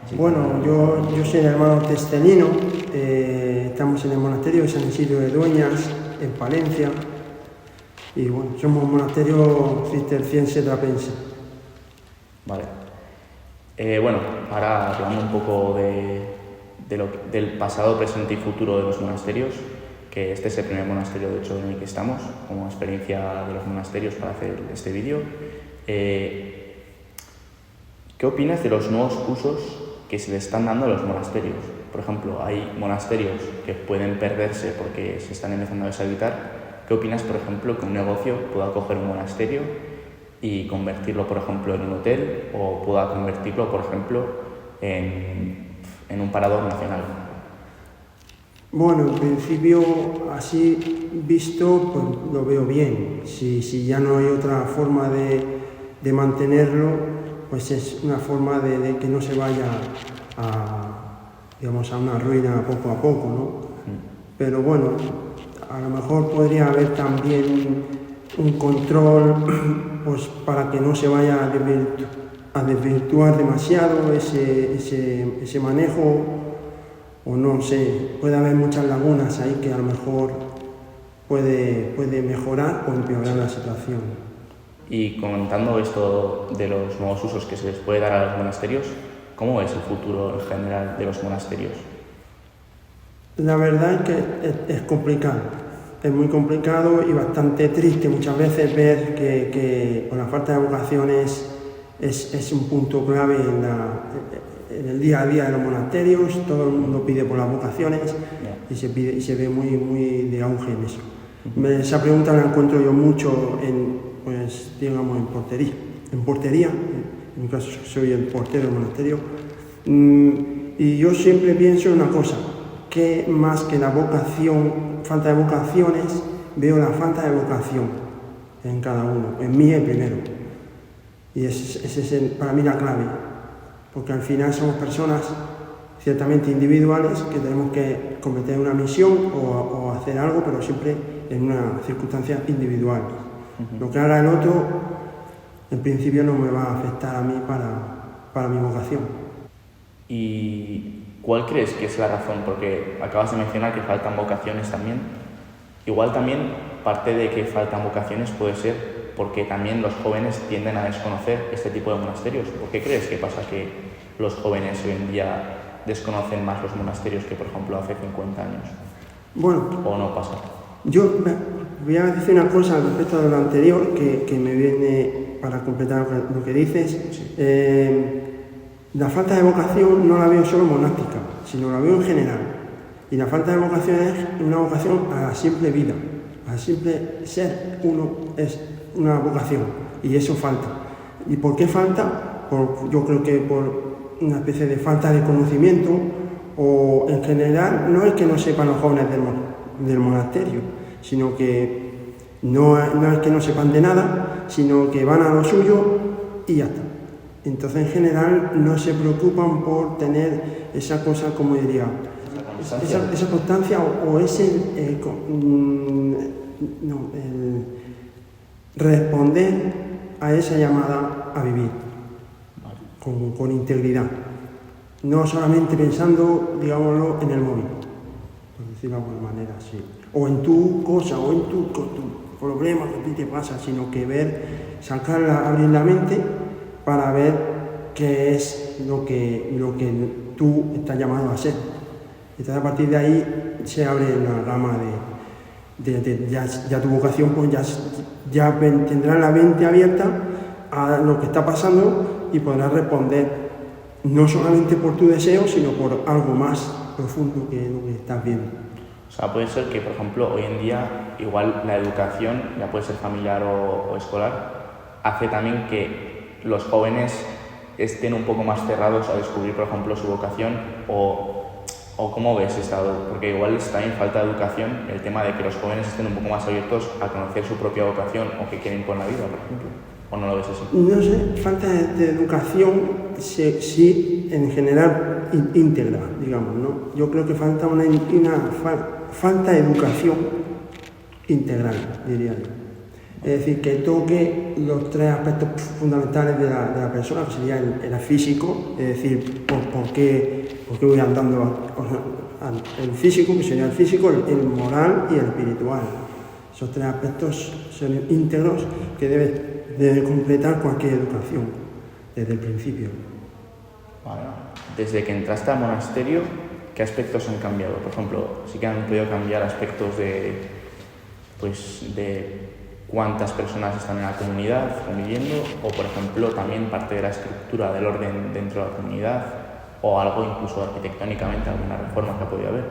Sí. Bueno, yo soy el hermano Testelino, estamos en el monasterio de San Isidro de Dueñas, en Palencia, y bueno, somos un monasterio cisterciense trapense. Vale. Bueno, ahora hablando un poco del pasado, presente y futuro de los monasterios, que este es el primer monasterio, de hecho, en el que estamos, como experiencia de los monasterios para hacer este vídeo. ¿Qué opinas de los nuevos usos que se le están dando a los monasterios? Por ejemplo, hay monasterios que pueden perderse porque se están empezando a deshabitar. ¿Qué opinas, por ejemplo, que un negocio pueda coger un monasterio y convertirlo, por ejemplo, en un hotel, o pueda convertirlo, por ejemplo, en un parador nacional? Bueno, en principio, así visto, pues lo veo bien. Si ya no hay otra forma de mantenerlo, pues es una forma de que no se vaya digamos, a una ruina poco a poco, ¿no? Pero bueno, a lo mejor podría haber también un control, pues para que no se vaya a desvirtuar demasiado ese manejo, o no sé, puede haber muchas lagunas ahí que a lo mejor puede mejorar o empeorar la situación. Y comentando esto de los nuevos usos que se les puede dar a los monasterios, ¿cómo es el futuro en general de los monasterios? La verdad es que es complicado, es muy complicado y bastante triste muchas veces ver que con la falta de vocaciones es un punto clave en el día a día de los monasterios. Todo el mundo pide por las vocaciones y se ve muy de auge en eso. Esa pregunta la encuentro yo mucho pues digamos en portería, en mi caso soy el portero del monasterio, y yo siempre pienso una cosa, que más que la vocación, falta de vocaciones, veo la falta de vocación en cada uno, en mí el primero, y esa es para mí la clave, porque al final somos personas ciertamente individuales que tenemos que cometer una misión o hacer algo, pero siempre en una circunstancia individual. Lo que haga el otro, en principio no me va a afectar a mí para mi vocación. ¿Y cuál crees que es la razón? Porque acabas de mencionar que faltan vocaciones también. Igual también parte de que faltan vocaciones puede ser porque también los jóvenes tienden a desconocer este tipo de monasterios. ¿Por qué crees que pasa que los jóvenes hoy en día desconocen más los monasterios que, por ejemplo, hace 50 años? Bueno, ¿O no pasa? Yo voy a decir una cosa al respecto de lo anterior que me viene para completar lo que dices. Sí. La falta de vocación no la veo solo monástica, sino la veo en general. Y la falta de vocación es una vocación a la simple vida, al simple ser uno es una vocación, y eso falta. ¿Y por qué falta? Yo creo que por una especie de falta de conocimiento, o en general no es que no sepan los jóvenes del monasterio, sino que no es que no sepan de nada, sino que van a lo suyo y ya está. Entonces, en general, no se preocupan por tener esa cosa, como diría, esa constancia o ese responder a esa llamada a vivir con integridad. No solamente pensando, digámoslo, en el móvil, por decirlo de alguna manera, sí. O en tu cosa, o en tu problema que a ti te pasa, sino que abrir la mente para ver qué es lo que tú estás llamado a ser. Entonces, a partir de ahí se abre la gama ya tu vocación, pues ya tendrás la mente abierta a lo que está pasando y podrás responder no solamente por tu deseo, sino por algo más profundo que lo que estás viendo. O sea, puede ser que, por ejemplo, hoy en día, igual la educación, ya puede ser familiar o escolar, hace también que los jóvenes estén un poco más cerrados a descubrir, por ejemplo, su vocación, o cómo ves estado, porque igual está en falta de educación el tema de que los jóvenes estén un poco más abiertos a conocer su propia vocación o qué quieren con la vida, por ejemplo. ¿O no lo ves así? No sé, falta de educación sí, en general íntegra, digamos, ¿no? Yo creo que falta una falta de educación integral, diría yo. Es decir, que toque los tres aspectos fundamentales de la persona, que sería el físico, es decir, por qué voy andando, el físico, que sería el físico, el moral y el espiritual. Esos tres aspectos son íntegros que debe completar cualquier educación, desde el principio. Bueno, desde que entraste al monasterio, ¿qué aspectos han cambiado? Por ejemplo, sí que han podido cambiar aspectos de cuántas personas están en la comunidad conviviendo, o por ejemplo también parte de la estructura del orden dentro de la comunidad, o algo incluso arquitectónicamente, alguna reforma que ha podido haber.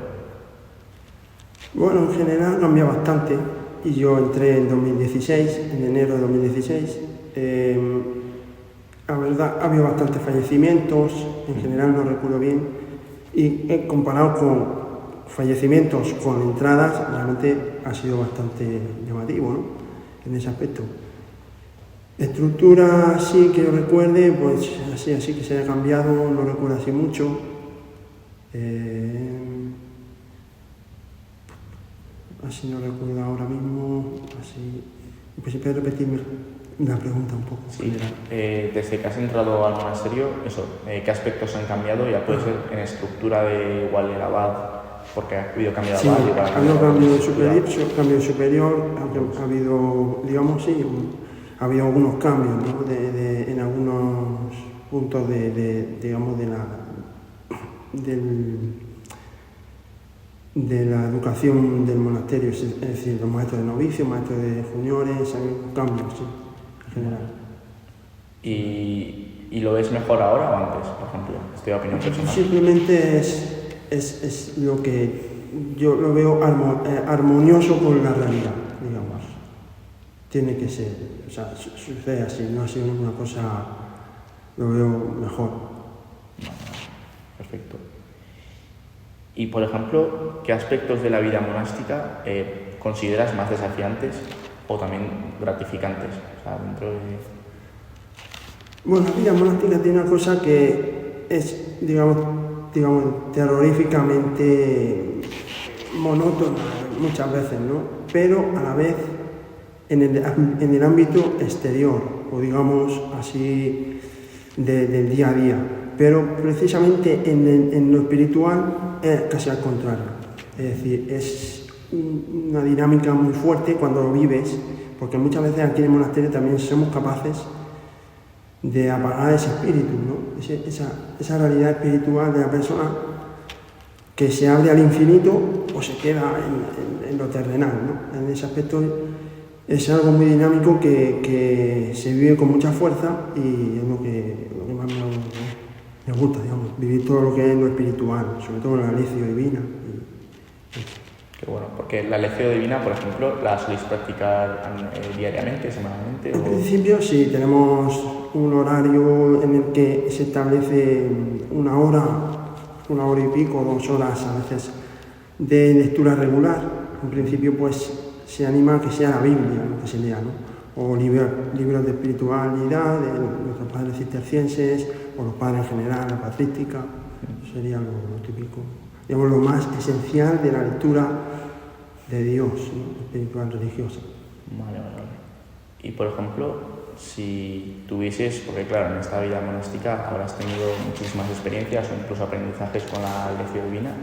Bueno, en general ha cambiado bastante, y yo entré en 2016, en enero de 2016. La verdad, ha habido bastantes fallecimientos, en general no recuerdo bien, y comparado con fallecimientos con entradas, realmente ha sido bastante llamativo, ¿no? En ese aspecto. Estructura así que yo recuerde, pues así que se haya cambiado, no recuerdo así mucho. Así no recuerdo ahora mismo, así. Pues si puedes repetirme la pregunta un poco. Sí, desde que has entrado al monasterio, ¿qué aspectos han cambiado? Ya puede ser en estructura de igual el abad, porque ha habido cambio de abad. Sí, ha habido cambio superior, ha habido, digamos, sí, ha habido algunos cambios, ¿no? En algunos puntos digamos, de la educación del monasterio, es decir, los maestros de novicios, maestros de juniores, ha habido cambios, sí, en general. ¿Y lo ves mejor ahora o antes, por ejemplo? Estoy de opinión personal. Simplemente es lo que yo lo veo armonioso con la realidad, digamos. Tiene que ser, o sea, sucede así, no ha sido una cosa, lo veo mejor. Perfecto. Y, por ejemplo, ¿qué aspectos de la vida monástica consideras más desafiantes o también gratificantes? O sea, dentro de... Bueno, la vida monástica tiene una cosa que es, digamos, terroríficamente monótona muchas veces, ¿no? Pero a la vez en el ámbito exterior, o digamos así, del día a día. Pero precisamente en lo espiritual es casi al contrario. Es decir, es una dinámica muy fuerte cuando lo vives, porque muchas veces aquí en el monasterio también somos capaces de apagar ese espíritu, ¿no? Esa realidad espiritual de la persona que se abre al infinito o se queda en lo terrenal, ¿no? En ese aspecto es algo muy dinámico que se vive con mucha fuerza y es lo que más me gusta, digamos, vivir todo lo que es lo espiritual, sobre todo la lección divina. Qué bueno, porque la lección divina, por ejemplo, ¿la soléis practicar diariamente, semanalmente? En principio sí, tenemos un horario en el que se establece una hora y pico, 2 horas a veces, de lectura regular. En principio pues se anima a que sea la Biblia lo que se lea, ¿no? O libros de espiritualidad, de nuestros padres cistercienses, o los padres en general, la patrística, sería lo típico. Digamos, lo más esencial de la lectura de Dios, ¿no? Espiritual, religiosa. Vale. Y por ejemplo, si tuvieses, porque claro, en esta vida monástica habrás tenido muchísimas experiencias o incluso aprendizajes con la lección divina,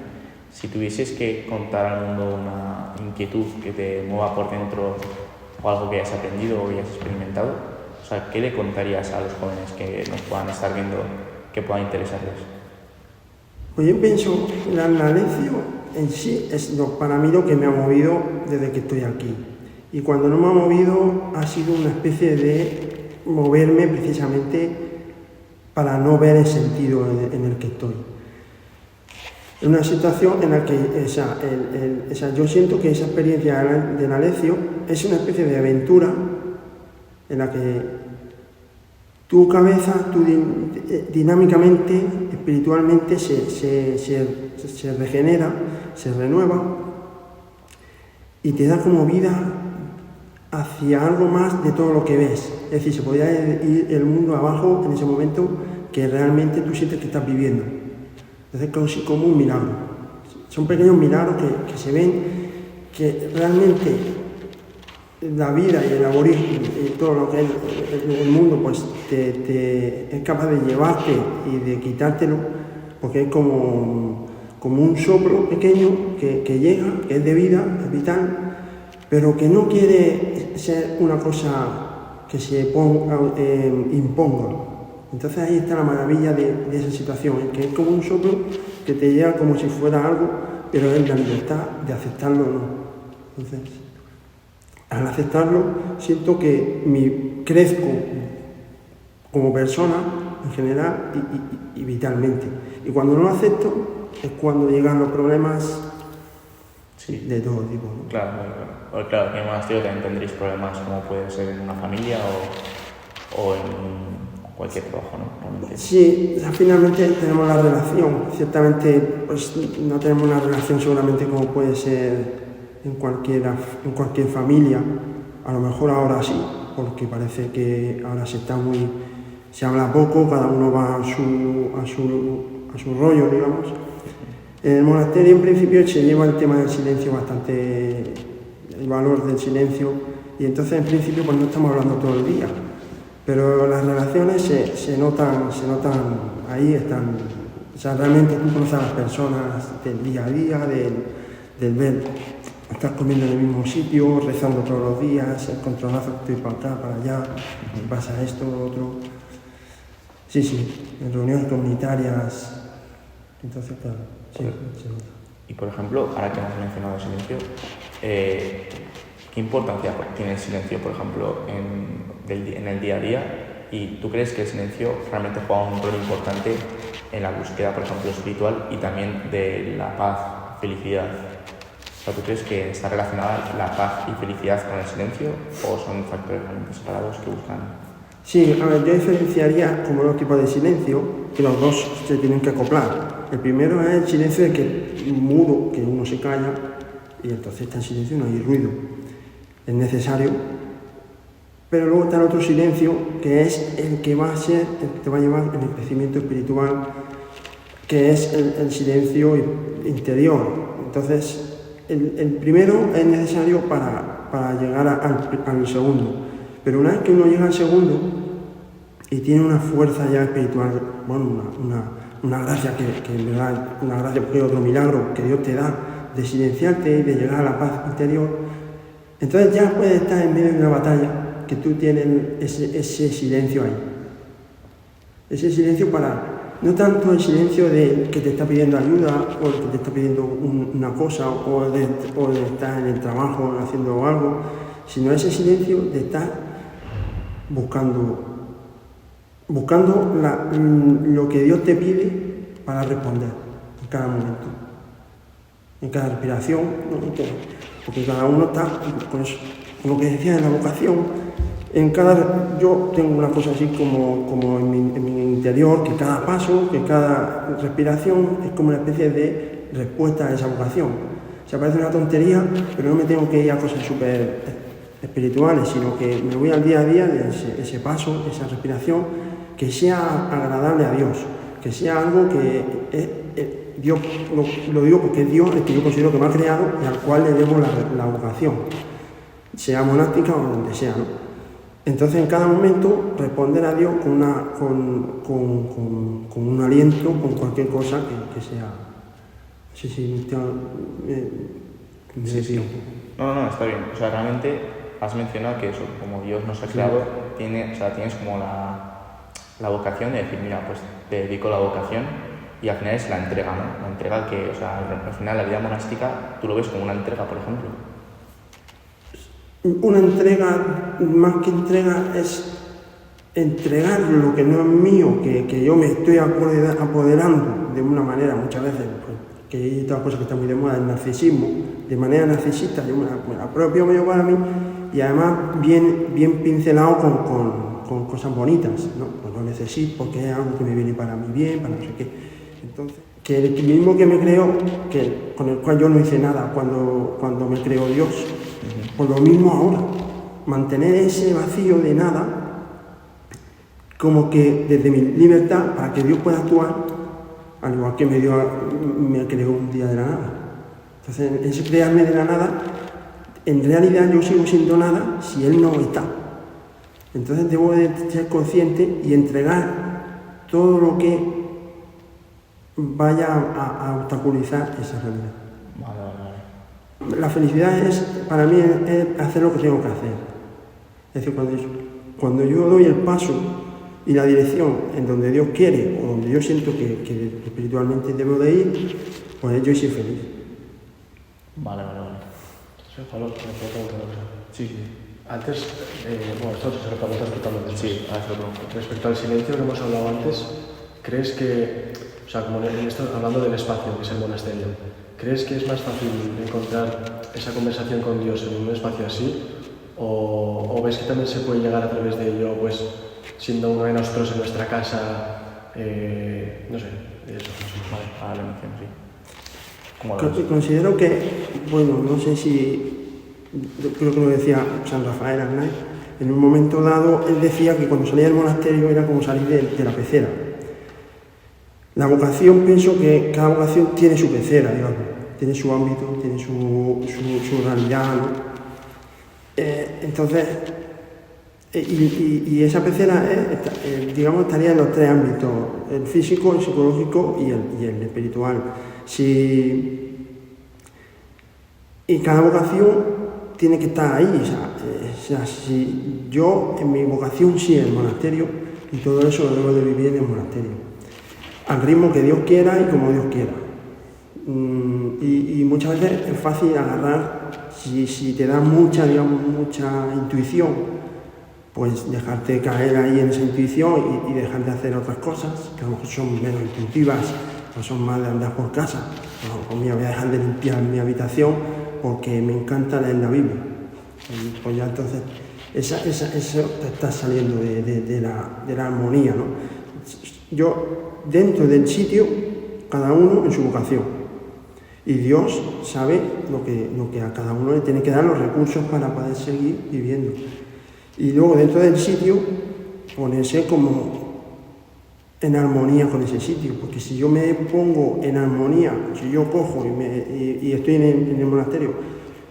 si tuvieses que contar al mundo una inquietud que te mueva por dentro o algo que hayas aprendido o hayas experimentado, o sea, ¿qué le contarías a los jóvenes que nos puedan estar viendo que pueda interesarles? Pues yo pienso, la lección en sí es para mí lo que me ha movido desde que estoy aquí. Y cuando no me ha movido ha sido una especie de moverme precisamente para no ver el sentido en el que estoy. En una situación en la que yo siento que esa experiencia de la lección es una especie de aventura en la que tu cabeza, dinámicamente, espiritualmente se regenera, se renueva y te da como vida hacia algo más de todo lo que ves. Es decir, se podría ir el mundo abajo en ese momento que realmente tú sientes que estás viviendo. Entonces es como un milagro. Son pequeños milagros que se ven, que realmente la vida y el aborín y todo lo que es el mundo, pues es capaz de llevarte y de quitártelo, porque es como un soplo pequeño que llega, que es de vida, es vital, pero que no quiere ser una cosa que se imponga. Entonces ahí está la maravilla de esa situación, que es como un soplo que te llega como si fuera algo, pero es la libertad de aceptarlo o no. Entonces, al aceptarlo, siento que crezco como persona en general y vitalmente. Y cuando no lo acepto, es cuando llegan los problemas de todo tipo, ¿no? Claro. Claro, que en un monasterio también tendréis problemas como puede ser en una familia o en cualquier trabajo, ¿no? Realmente. Sí, finalmente tenemos la relación. Ciertamente, pues no tenemos una relación seguramente como puede ser en cualquier familia. A lo mejor ahora sí, porque parece que ahora se habla poco, cada uno va a su rollo, digamos. En el monasterio en principio se lleva el tema del silencio bastante, el valor del silencio, y entonces en principio pues no estamos hablando todo el día, pero las relaciones se notan, ahí están, o sea, realmente tú conoces a las personas del día a día, del ver, estás comiendo en el mismo sitio, rezando todos los días, el controlazo que estoy para acá, para allá, pasa esto, lo otro. Sí, en reuniones comunitarias, entonces claro, sí, se nota. Y por ejemplo, ahora que hemos mencionado el silencio, ¿qué importancia tiene el silencio, por ejemplo, en el día a día? ¿Y tú crees que el silencio realmente juega un rol importante en la búsqueda, por ejemplo, espiritual y también de la paz, felicidad? O sea, ¿tú crees que está relacionada la paz y felicidad con el silencio o son factores realmente separados que buscan? Sí, a ver, yo diferenciaría como dos tipos de silencio, que los dos se tienen que acoplar. El primero es el silencio de que mudo, que uno se calla y entonces está en silencio y no hay ruido. Es necesario. Pero luego está el otro silencio, que es el que va a ser, el que te va a llevar en el crecimiento espiritual, que es el silencio interior. Entonces, el primero es necesario para llegar al segundo. Pero una vez que uno llega al segundo y tiene una fuerza ya espiritual, bueno, una gracia que en verdad, una gracia porque es otro milagro que Dios te da de silenciarte y de llegar a la paz interior, entonces ya puedes estar en medio de una batalla que tú tienes ese silencio ahí. Ese silencio no tanto el silencio de que te está pidiendo ayuda o el que te está pidiendo una cosa o de estar en el trabajo haciendo algo, sino ese silencio de estar buscando lo que Dios te pide para responder en cada momento, en cada respiración, ¿no? Porque cada uno está con eso, con lo que decía de la vocación. Yo tengo una cosa así como en mi interior, que cada paso, que cada respiración es como una especie de respuesta a esa vocación. Se parece una tontería, pero no me tengo que ir a cosas súper espirituales, sino que me voy al día a día de ese paso, esa respiración, que sea agradable a Dios, que sea algo que Dios, lo digo porque es Dios el que yo considero que me ha creado y al cual le debo la vocación, sea monástica o donde sea, ¿no? Entonces en cada momento responder a Dios con un aliento, con cualquier cosa que sea. Sí. No, está bien. O sea, realmente has mencionado que eso, como Dios nos ha creado, tienes como la vocación de decir, mira, pues te dedico la vocación y al final es la entrega, ¿no? La entrega que, o sea, al final la vida monástica tú lo ves como una entrega, por ejemplo. Una entrega, más que entrega, es entregar lo que no es mío, que yo me estoy apoderando de una manera muchas veces, pues, que hay otra cosa que está muy de moda, el narcisismo, de manera narcisista, yo me la apropio medio para mí y además bien pincelado con cosas bonitas, ¿no? Pues lo necesito porque es algo que me viene para mi bien, para no sé qué. Entonces, que el mismo que me creó, con el cual yo no hice nada cuando me creó Dios, pues lo mismo ahora, mantener ese vacío de nada, como que desde mi libertad, para que Dios pueda actuar, al igual que me creó un día de la nada. Entonces, ese crearme de la nada, en realidad yo sigo siendo nada si Él no está. Entonces debo de ser consciente y entregar todo lo que vaya a obstaculizar esa realidad. Vale. La felicidad para mí es hacer lo que tengo que hacer. Es decir, cuando yo doy el paso y la dirección en donde Dios quiere o donde yo siento que espiritualmente debo de ir, pues yo soy feliz. Vale. Pablo, ¿me puedo preguntar una cosa? Sí. Antes, esto se lo preguntas totalmente después. Sí, ahora se lo pregunto. Respecto al silencio que hemos hablado antes, ¿crees que, o sea, como en esto, hablando del espacio, que es el monasterio, ¿crees que es más fácil encontrar esa conversación con Dios en un espacio así? ¿O ves que también se puede llegar a través de ello, pues, siendo uno de nosotros en nuestra casa, no sé, eso? Vale, ahora lo menciono, sí. ¿Cómo lo ves? Considero que, bueno, no sé si, creo que lo decía San Rafael Arnaiz, en un momento dado él decía que cuando salía del monasterio era como salir de la pecera. La vocación, pienso que cada vocación tiene su pecera, digamos, tiene su ámbito, tiene su realidad, ¿no? Entonces, y esa pecera, digamos, estaría en los tres ámbitos, el físico, el psicológico y el espiritual. Y cada vocación tiene que estar ahí, o sea, si yo en mi vocación sí el monasterio, y todo eso lo debo de vivir en el monasterio, al ritmo que Dios quiera y como Dios quiera. Y muchas veces es fácil agarrar, si te da mucha intuición, pues dejarte caer ahí en esa intuición y dejar de hacer otras cosas que a lo mejor son menos intuitivas o son más de andar por casa. Pues mira, voy a dejar de limpiar mi habitación porque me encanta leer la Biblia. Pues ya entonces eso te está saliendo de la armonía, ¿no? Yo, dentro del sitio, cada uno en su vocación. Y Dios sabe lo que a cada uno le tiene que dar los recursos para poder seguir viviendo. Y luego, dentro del sitio, ponerse como en armonía con ese sitio. Porque si yo me pongo en armonía, si yo cojo y estoy en el monasterio,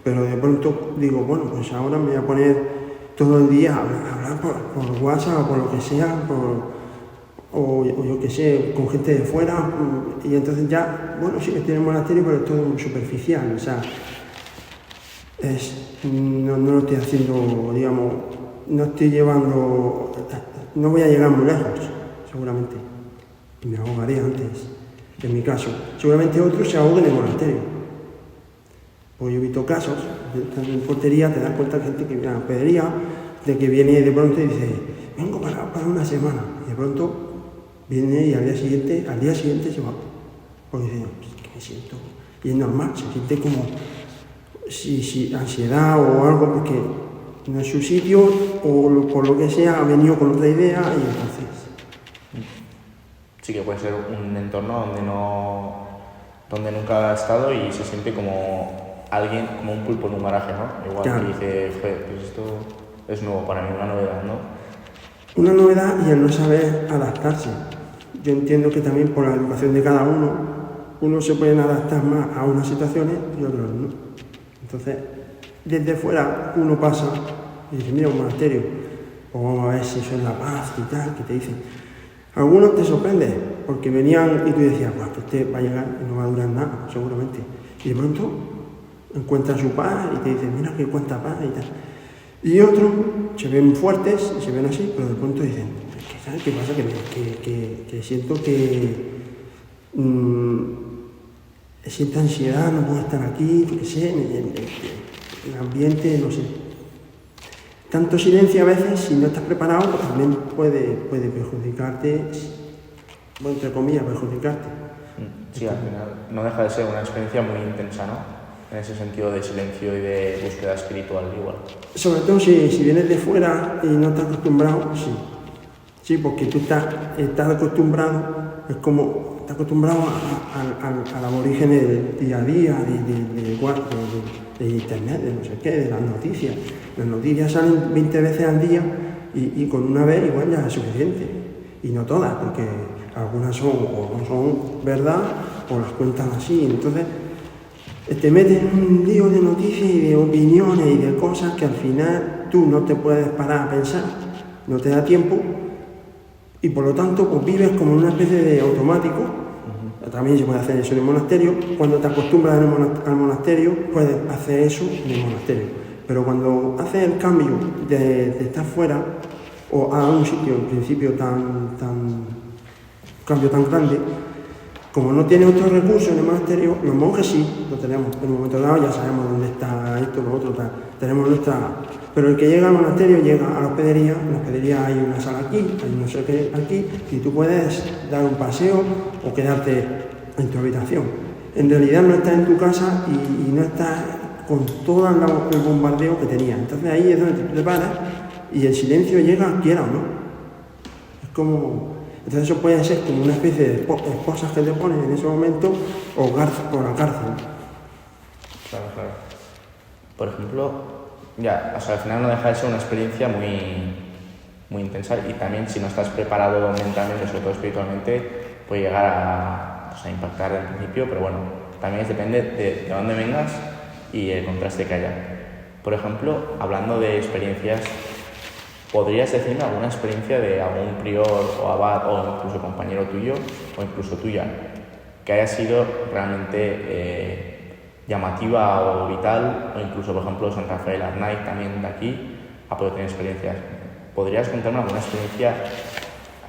pero de pronto digo, bueno, pues ahora me voy a poner todo el día a hablar por WhatsApp o por lo que sea, o yo qué sé, con gente de fuera, y entonces ya, bueno, sí que estoy en el monasterio, pero es todo muy superficial, o sea, no lo estoy haciendo, digamos, no estoy llevando, no voy a llegar muy lejos, seguramente, y me ahogaré antes, en mi caso. Seguramente otros se ahogan en el monasterio, porque yo he visto casos, en portería te das cuenta que gente que viene a la hospedería, de que viene de pronto y dice, vengo para una semana, y de pronto viene y al día siguiente se va, porque dice, ¿qué me siento? Y es normal, se siente como si ansiedad o algo, porque no es su sitio, o por lo que sea, ha venido con otra idea, y entonces... Sí que puede ser un entorno donde nunca ha estado y se siente como alguien, como un pulpo en un garaje, ¿no? Igual Claro. que dice, joder, pues esto es nuevo para mí, una novedad, ¿no? Una novedad y el no saber adaptarse. Yo entiendo que también por la educación de cada uno se pueden adaptar más a unas situaciones y otros no. Entonces, desde fuera uno pasa y dice, mira, un monasterio, o vamos a ver si eso es la paz y tal, que te dicen. Algunos te sorprenden, porque venían y tú decías, pues este va a llegar y no va a durar nada, seguramente. Y de pronto encuentran su paz y te dicen, mira que cuánta paz y tal. Y otros se ven fuertes y se ven así, pero de pronto dicen, ¿sabes qué pasa? Que siento que siento ansiedad, no puedo estar aquí, yo qué sé, el ambiente, no sé. Tanto silencio a veces, si no estás preparado, pues también puede perjudicarte, bueno, entre comillas, perjudicarte. Sí, al final no deja de ser una experiencia muy intensa, ¿no? En ese sentido de silencio y de búsqueda espiritual igual. Sobre todo si vienes de fuera y no estás acostumbrado, sí. Sí, porque tú estás acostumbrado, es como, estás acostumbrado al aborigen del día a día, de internet, de no sé qué, de las noticias. Las noticias salen 20 veces al día y con una vez igual ya es suficiente. Y no todas, porque algunas son o no son verdad o las cuentan así. Entonces, te metes en un lío de noticias y de opiniones y de cosas que al final tú no te puedes parar a pensar, no te da tiempo y por lo tanto pues vives como en una especie de automático. También se puede hacer eso en el monasterio. Cuando te acostumbras al monasterio puedes hacer eso en el monasterio, pero cuando haces el cambio de estar fuera o a un sitio en principio cambio tan grande, como no tiene otros recursos en el monasterio, los monjes sí, lo tenemos. En un momento dado ya sabemos dónde está esto, lo otro, tenemos nuestra... Pero el que llega al monasterio llega a la hospedería, en la hospedería hay una sala aquí, hay no sé qué aquí, y tú puedes dar un paseo o quedarte en tu habitación. En realidad no estás en tu casa y no estás con todo el bombardeo que tenías. Entonces ahí es donde te preparas y el silencio llega, quiera o no. Es como... Entonces eso puede ser como una especie de esposas que te ponen en ese momento o la cárcel. Claro, claro. Por ejemplo, ya, o sea, al final no deja de ser una experiencia muy intensa y también si no estás preparado mentalmente, sobre todo espiritualmente, puede llegar a impactar al principio, pero bueno, también depende de dónde vengas y el contraste que haya. Por ejemplo, hablando de experiencias, ¿podrías decirme alguna experiencia de algún prior o abad o incluso compañero tuyo o incluso tuya que haya sido realmente llamativa o vital, o incluso por ejemplo San Rafael Arnaiz también de aquí ha podido tener experiencias? ¿Podrías contarme alguna experiencia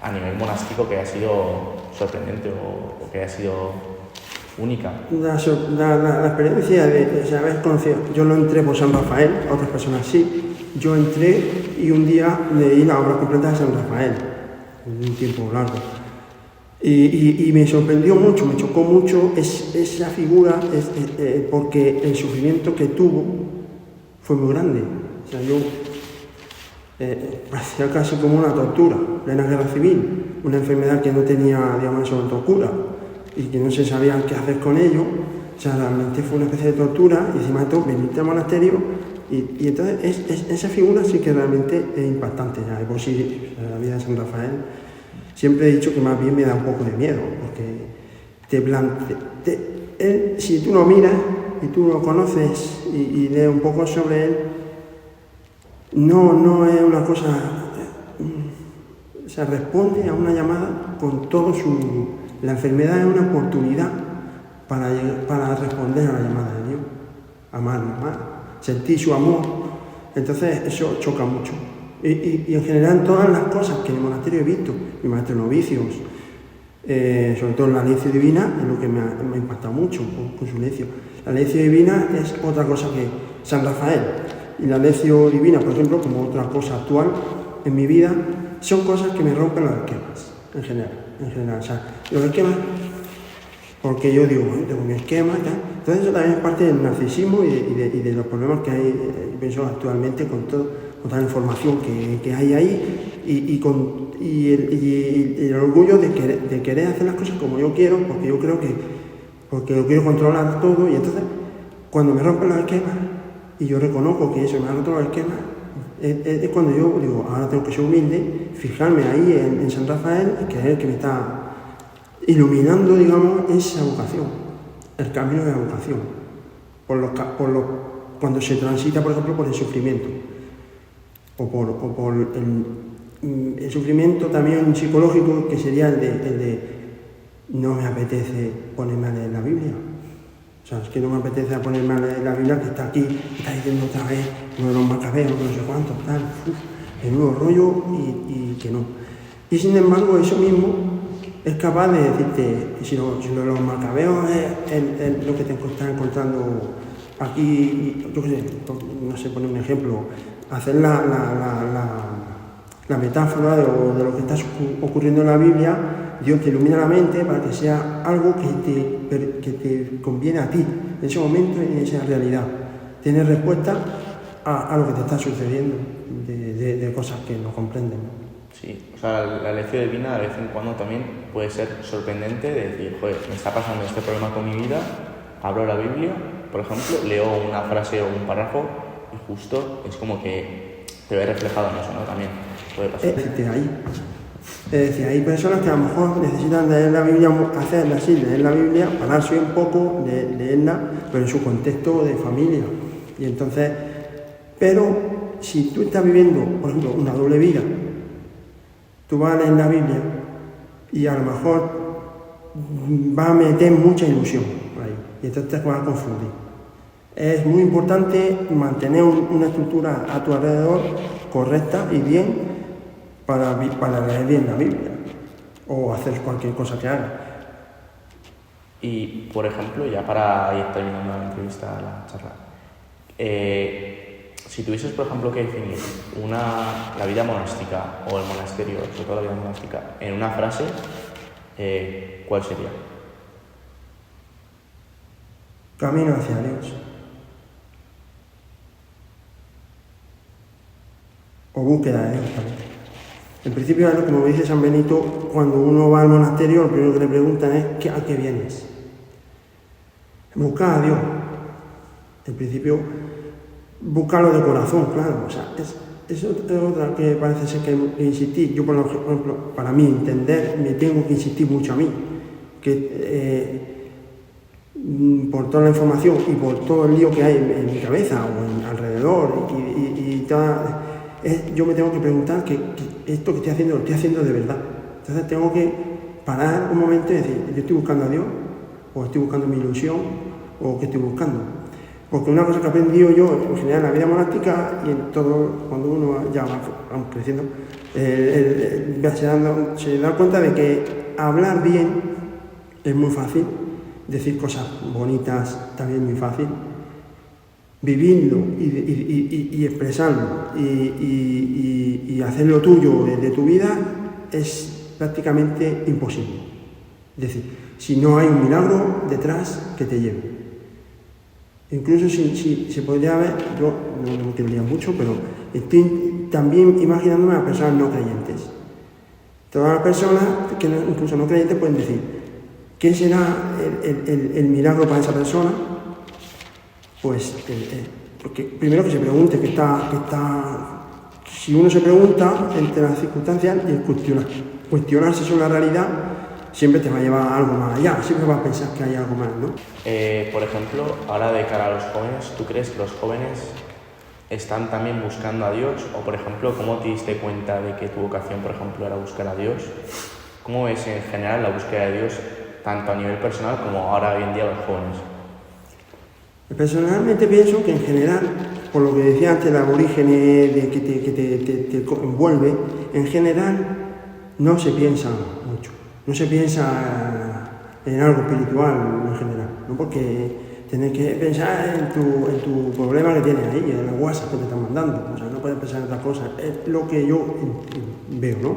a nivel monástico que haya sido sorprendente o que haya sido única? La experiencia de haber conocido, yo no entré por San Rafael, otras personas sí. Yo entré y un día leí la obra completa de San Rafael, en un tiempo largo. Y me sorprendió mucho, me chocó mucho esa figura, porque el sufrimiento que tuvo fue muy grande. O sea, parecía casi como una tortura, plena guerra civil, una enfermedad que no tenía, digamos, sobre todo cura y que no se sabía qué hacer con ello. O sea, realmente fue una especie de tortura y encima de todo venirte al monasterio. Y entonces esa figura sí que realmente es impactante. Ya de por sí, la vida de San Rafael, siempre he dicho que más bien me da un poco de miedo, porque él, si tú lo miras y tú lo conoces y lees un poco sobre él, no es una cosa, se responde a una llamada con todo su... La enfermedad es una oportunidad para responder a la llamada de Dios, amar, sentir su amor. Entonces eso choca mucho. Y en general todas las cosas que en el monasterio he visto, mi maestro de novicios, sobre todo la lección divina, es lo que me ha impactado mucho con su lección. La lección divina es otra cosa que San Rafael. Y la lección divina, por ejemplo, como otra cosa actual en mi vida, son cosas que me rompen los esquemas, en general. O sea, los esquemas, porque yo digo, bueno, tengo mi esquema y tal. Entonces eso también es parte del narcisismo y de los problemas que hay, pienso, actualmente con toda la información que hay ahí y el orgullo de querer hacer las cosas como yo quiero, porque yo quiero controlar todo. Y entonces, cuando me rompen los esquemas y yo reconozco que eso me ha roto los esquemas, es cuando yo digo, ahora tengo que ser humilde, fijarme ahí en San Rafael, que es el que me está iluminando, digamos, esa vocación, el camino de la vocación, cuando se transita, por ejemplo, por el sufrimiento, o por el sufrimiento también psicológico, que sería el de no me apetece ponerme a leer la Biblia. O sea, es que no me apetece ponerme a leer la Biblia, que está aquí, está diciendo otra vez uno de los macabeos, no sé cuántos, tal, el nuevo rollo, y que no. Y sin embargo, eso mismo es capaz de decirte, si los macabeos es lo que te estás encontrando aquí, yo qué sé, no sé, poner un ejemplo, hacer la metáfora de lo que está ocurriendo en la Biblia. Dios te ilumina la mente para que sea algo que te conviene a ti en ese momento y en esa realidad. Tienes respuesta a lo que te está sucediendo de cosas que no comprenden, ¿no? Sí, o sea, la lección divina de vez en cuando también puede ser sorprendente de decir, joder, me está pasando este problema con mi vida, abro la Biblia, por ejemplo, leo una frase o un párrafo y justo es como que te ves reflejado en eso, ¿no? También puede pasar. Ahí. Es decir, hay personas que a lo mejor necesitan leer la Biblia, hacerla así, leer la Biblia, pararse un poco, leerla, pero en su contexto de familia. Y entonces, pero si tú estás viviendo, por ejemplo, una doble vida, tú vas a leer la Biblia y a lo mejor va a meter mucha ilusión ahí, y entonces te vas a confundir. Es muy importante mantener una estructura a tu alrededor correcta y bien para leer bien la Biblia o hacer cualquier cosa que haga. Y, por ejemplo, ya para ir terminando la entrevista, la charla, si tuvieses, por ejemplo, que definir la vida monástica o el monasterio, sobre todo la vida monástica, en una frase, ¿cuál sería? Camino hacia Dios. O búsqueda de Dios también. En principio, como dice San Benito, cuando uno va al monasterio, lo primero que le preguntan es ¿a qué vienes? Buscar a Dios. En principio, buscarlo de corazón, claro. O sea, es otra que parece ser que insistir. Yo, por ejemplo, para mí entender, me tengo que insistir mucho a mí. Que por toda la información y por todo el lío que hay en mi cabeza o alrededor y toda... yo me tengo que preguntar que esto que estoy haciendo, lo estoy haciendo de verdad. Entonces tengo que parar un momento y decir, ¿yo estoy buscando a Dios? ¿O estoy buscando mi ilusión? ¿O qué estoy buscando? Porque una cosa que he aprendido yo, en general, en la vida monástica y en todo, cuando uno ya va creciendo, se da cuenta de que hablar bien es muy fácil, decir cosas bonitas también es muy fácil, vivirlo y expresarlo y hacerlo tuyo de tu vida es prácticamente imposible. Es decir, si no hay un milagro detrás que te lleve. Incluso si se podría ver, yo no me quiero liar mucho, pero estoy también imaginándome a personas no creyentes. Todas las personas que incluso no creyentes pueden decir, ¿qué será el milagro para esa persona? Pues, porque primero que se pregunte, si uno se pregunta entre las circunstancias y el cuestionarse sobre la realidad, siempre te va a llevar a algo más allá, siempre vas a pensar que hay algo más, ¿no? Por ejemplo, ahora de cara a los jóvenes, ¿tú crees que los jóvenes están también buscando a Dios? O, por ejemplo, ¿cómo te diste cuenta de que tu vocación, por ejemplo, era buscar a Dios? ¿Cómo ves en general la búsqueda de Dios, tanto a nivel personal como ahora hoy en día los jóvenes? Personalmente pienso que en general, por lo que decía antes, el aborígene que te envuelve, en general no se piensa mucho, no se piensa en algo espiritual en general, ¿no? Porque tienes que pensar en tu problema que tienes ahí, en la WhatsApp que te están mandando, o sea, no puedes pensar en otras cosas, es lo que yo veo, ¿no?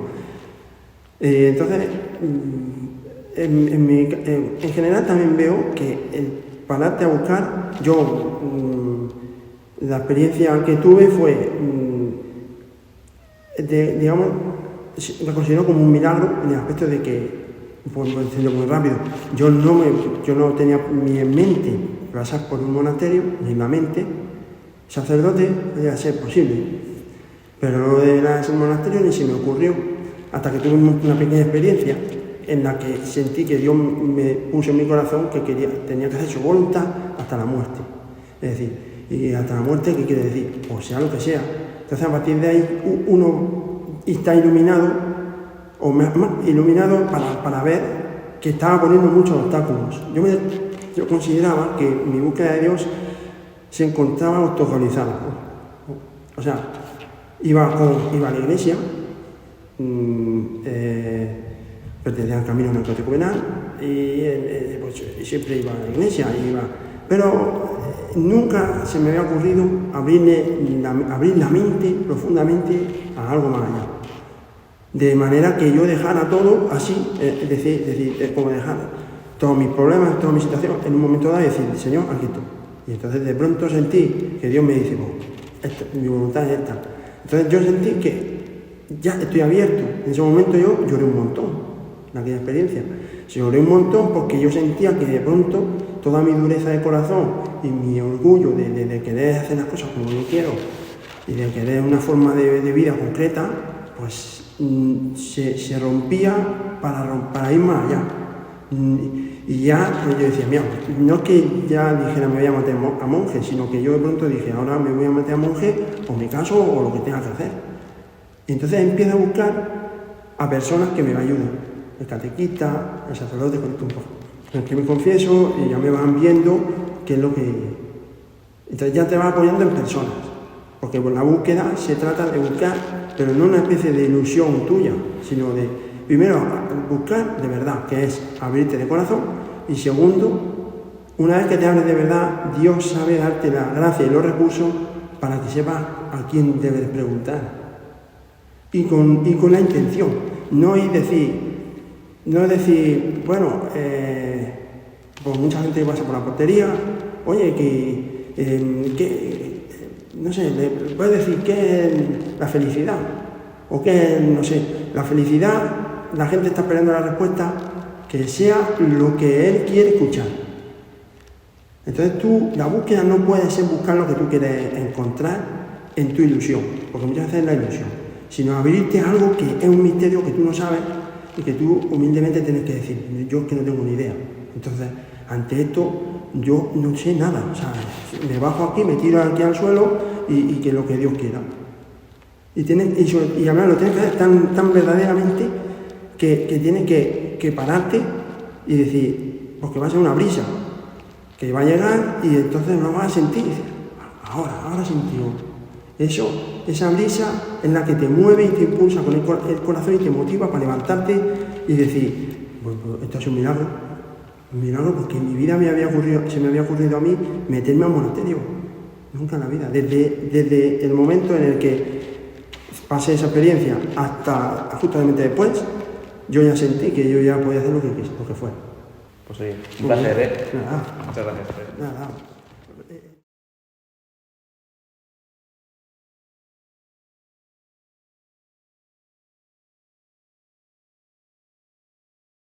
Entonces, en general también veo que pararte a buscar, la experiencia que tuve fue, digamos, la considero como un milagro en el aspecto de que, por decirlo muy rápido, yo no tenía ni en mente pasar por un monasterio, ni en la mente, sacerdote podía ser posible, pero no era ese monasterio ni se me ocurrió, hasta que tuve una pequeña experiencia en la que sentí que Dios me puso en mi corazón que tenía que hacer su voluntad hasta la muerte. Es decir, y hasta la muerte, ¿qué quiere decir? O sea, lo que sea. Entonces, a partir de ahí, uno está iluminado, o más iluminado para ver que estaba poniendo muchos obstáculos. Yo consideraba que mi búsqueda de Dios se encontraba autoorganizada. O sea, iba a la iglesia, pertenecía al camino neocatecumenal y pues, siempre iba a la iglesia, pero nunca se me había ocurrido abrir la mente profundamente a algo más allá. De manera que yo dejara todo así, es decir, como dejar todos mis problemas, toda mi situación, en un momento dado y decir, Señor, aquí estoy. Y entonces de pronto sentí que Dios me dice, mi voluntad es esta. Entonces yo sentí que ya estoy abierto. En ese momento yo lloré un montón. En aquella experiencia. Lloré un montón porque yo sentía que de pronto toda mi dureza de corazón y mi orgullo de querer hacer las cosas como yo quiero y de querer una forma de vida concreta, pues se rompía para ir más allá. Y ya yo decía, mira, no es que ya dijera me voy a meter a monje, sino que yo de pronto dije, ahora me voy a meter a monje, o me caso, o lo que tenga que hacer. Y entonces empiezo a buscar a personas que me ayuden, el catequista, el sacerdote con el que me confieso, y ya me van viendo qué es lo que... Entonces ya te vas apoyando en personas, porque por la búsqueda se trata de buscar, pero no una especie de ilusión tuya, sino de, primero, buscar de verdad, que es abrirte de corazón, y segundo, una vez que te abres de verdad, Dios sabe darte la gracia y los recursos para que sepas a quién debes preguntar. Y con la intención, no es decir, bueno, pues mucha gente pasa por la portería, oye, no sé, le puedes decir qué es la felicidad, o qué es, no sé, la felicidad, la gente está esperando la respuesta, que sea lo que él quiere escuchar. Entonces la búsqueda no puede ser buscar lo que tú quieres encontrar en tu ilusión, porque muchas veces es la ilusión, sino abrirte a algo que es un misterio que tú no sabes y que tú humildemente tienes que decir, yo es que no tengo ni idea. Entonces, ante esto, yo no sé nada, o sea, me bajo aquí, me tiro aquí al suelo y que lo que Dios quiera. Y además lo tienes que hacer tan verdaderamente que tienes que pararte y decir, porque va a ser una brisa, que va a llegar y entonces lo vas a sentir. Ahora sentido. Esa brisa es la que te mueve y te impulsa con el corazón y te motiva para levantarte y decir, bueno, esto es un milagro porque en mi vida se me había ocurrido a mí meterme a un monasterio, nunca en la vida, desde el momento en el que pasé esa experiencia hasta justamente después, yo ya sentí que yo ya podía hacer lo que fuera. Pues oye, un placer, ¿eh? Nada. Muchas gracias. Nada.